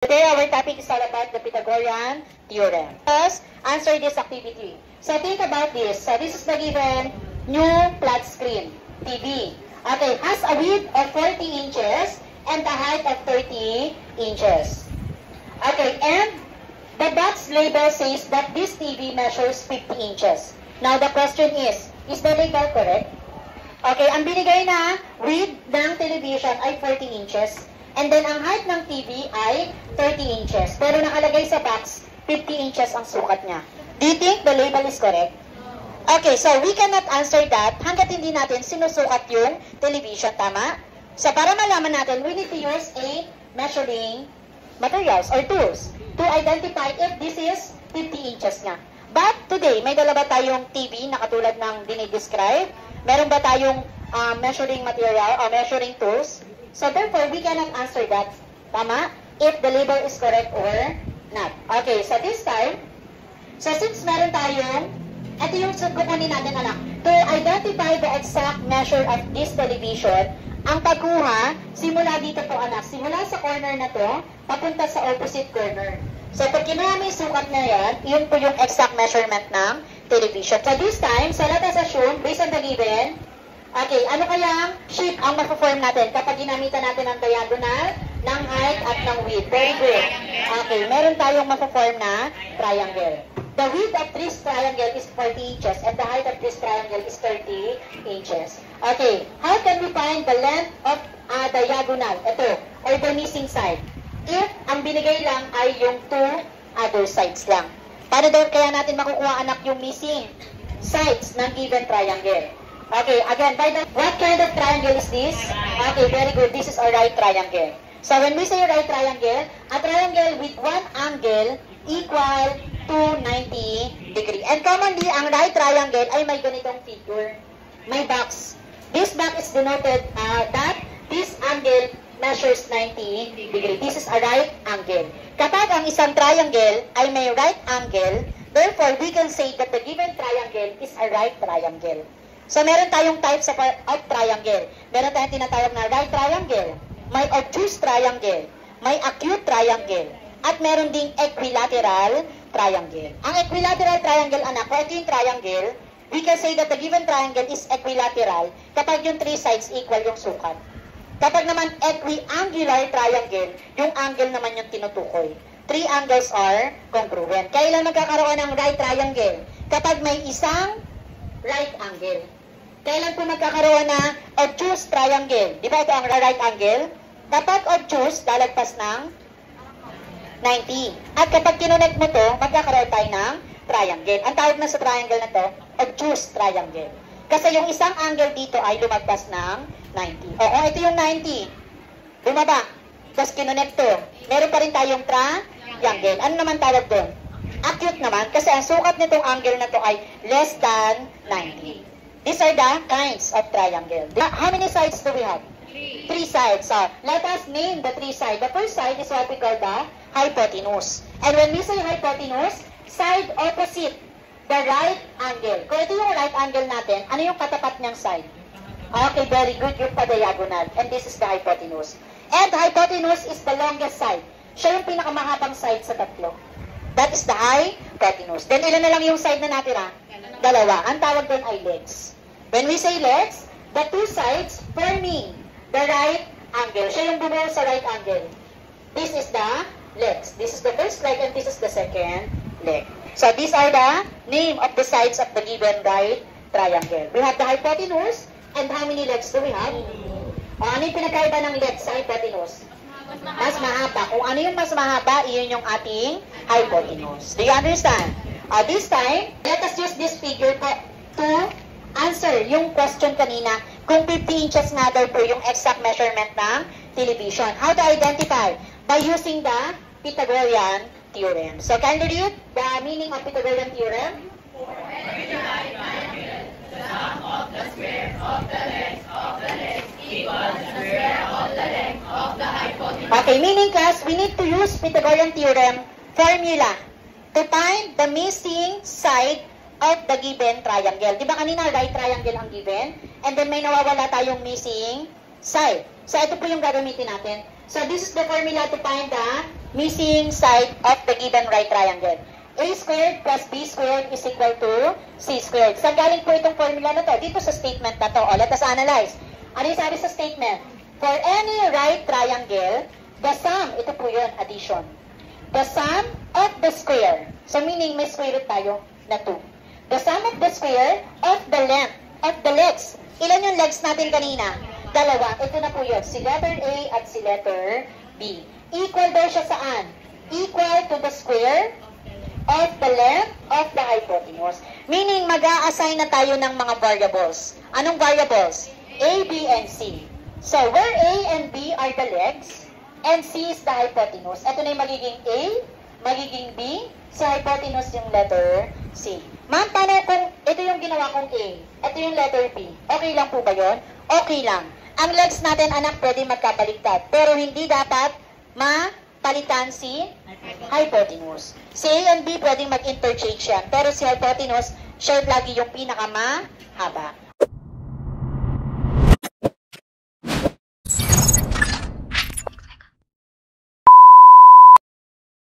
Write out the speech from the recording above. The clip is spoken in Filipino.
Today, our topic is all about the Pythagorean theorem. First, answer this activity. So, think about this. So, this is the given new flat screen, TV. Okay, has a width of 40 inches and a height of 30 inches. Okay, and the box label says that this TV measures 50 inches. Now, the question is the label correct? Okay, ang binigay na width ng television ay 40 inches. And then, ang height ng TV ay 30 inches. Pero nakalagay sa box, 50 inches ang sukat niya. Do you think the label is correct? Okay, so we cannot answer that hanggat hindi natin sinusukat yung television, tama? So, para malaman natin, we need to use a measuring materials or tools to identify if this is 50 inches nga. But today, may dala ba tayong TV na katulad ng dinidescribe? Meron ba tayong measuring material or measuring tools? So therefore, we cannot answer that, tama? If the label is correct or not. Okay, so this time, so since meron tayong, ito yung kukunin natin, anak. To identify the exact measure of this television, ang pagkuha, simula dito po, anak. Simula sa corner na to, papunta sa opposite corner. So pag kinuha mo yung sukat na yan, yun po yung exact measurement ng television. So this time, so let us assume, based on the given, okay, ano kayang shape ang ma-form natin kapag ginamitan natin ang diagonal, ng height at ng width? Very good. Okay, meron tayong ma-form na triangle. The width of this triangle is 40 inches and the height of this triangle is 30 inches. Okay, how can we find the length of diagonal? Ito, or the missing side. If ang binigay lang ay yung two other sides lang. Paano daw kaya natin makukuha, anak, yung missing sides ng given triangle? Okay, again, what kind of triangle is this? Okay, very good. This is a right triangle. So when we say right triangle, a triangle with one angle equal to 90 degree. And commonly, ang right triangle ay may ganitong figure. May box. This box is denoted that this angle measures 90 degree. This is a right angle. Kapag ang isang triangle ay may right angle, therefore, we can say that the given triangle is a right triangle. So, meron tayong types of triangle. Meron tayong tinatawag na right triangle, may obtuse triangle, may acute triangle, at meron ding equilateral triangle. Ang equilateral triangle, anak, kung ito yung triangle, we can say that the given triangle is equilateral kapag yung three sides equal yung sukat. Kapag naman equiangular triangle, yung angle naman yung tinutukoy. Three angles are congruent. Kailan magkakaroon ng right triangle? Kapag may isang right angle. Kailan po magkakaroon na obtuse triangle? Di ba ito ang right angle? Kapag obtuse, lalagpas ng 90. At kapag kinonect mo to, magkakaroon tayo ng triangle. Ang tawag na sa triangle na to, obtuse triangle. Kasi yung isang angle dito ay lumagpas ng 90. Oo, ito yung 90. Bumaba. Tapos kinonect to. Meron pa rin tayong triangle. Ano naman tawag doon? Acute naman, kasi ang sukat nitong angle na to ay less than 90. These are the kinds of triangle. How many sides do we have? Three sides. So, let us name the three sides. The first side is what we call the hypotenuse. And when we say hypotenuse, side opposite the right angle. Kung ito yung right angle natin, ano yung katapat niyang side? Okay, very good. Yung pa-diagonal. And this is the hypotenuse. And the hypotenuse is the longest side. Siya yung pinakamahabang side sa tatlo. That is the hypotenuse. Then, ilan na lang yung side na natira? Dalawa. Ang tawag doon ay legs. When we say legs, the two sides forming the right angle. Siya yung bumuo sa right angle. This is the legs. This is the first leg and this is the second leg. So, these are the name of the sides of the given right triangle. We have the hypotenuse, and how many legs do we have? O, ano yung pinagkaiba ng legs sa hypotenuse? Mas mahaba. Kung ano yung mas mahaba, iyon yung ating hypotenuse. Do you understand? This time, let us use this figure to answer yung question kanina kung 50 inches nga daw po yung exact measurement ng television. How to identify? By using the Pythagorean theorem. So, can you read the meaning of Pythagorean theorem? For every right triangle, the sum of the square of the legs equals the square of the length of the hypotenuse. Okay, meaning class, we need to use Pythagorean theorem formula to find the missing side of the given triangle. Di ba kanina right triangle ang given? And then may nawawala tayong missing side. So ito po yung gagamitin natin. So this is the formula to find the missing side of the given right triangle. A squared plus B squared is equal to C squared. Saan galing po itong formula na to? Dito sa statement na to. O, let us analyze. Ano yung sabi sa statement? For any right triangle, the sum, ito po yun, addition. The sum of the square. So meaning may square root tayo na 2. The sum of the square of the length of the legs. Ilan yung legs natin kanina? Dalawa. Ito na po yun. Si letter A at si letter B. Equal daw siya saan? Equal to the square of the length of the hypotenuse. Meaning mag-a-assign na tayo ng mga variables. Anong variables? A, B, and C. So where A and B are the legs, and C is the hypotenuse. Ito na yung magiging A, magiging B, si hypotenuse yung letter C. Ma'am, paano kung ito yung ginawa kong A, ito yung letter B? Okay lang po ba yun? Okay lang. Ang legs natin, anak, pwede magkabaliktad. Pero hindi dapat mapalitan si hypotenuse. Si A and B pwedeng mag-interchange yan. Pero si hypotenuse, shared lagi yung pinakamahaba.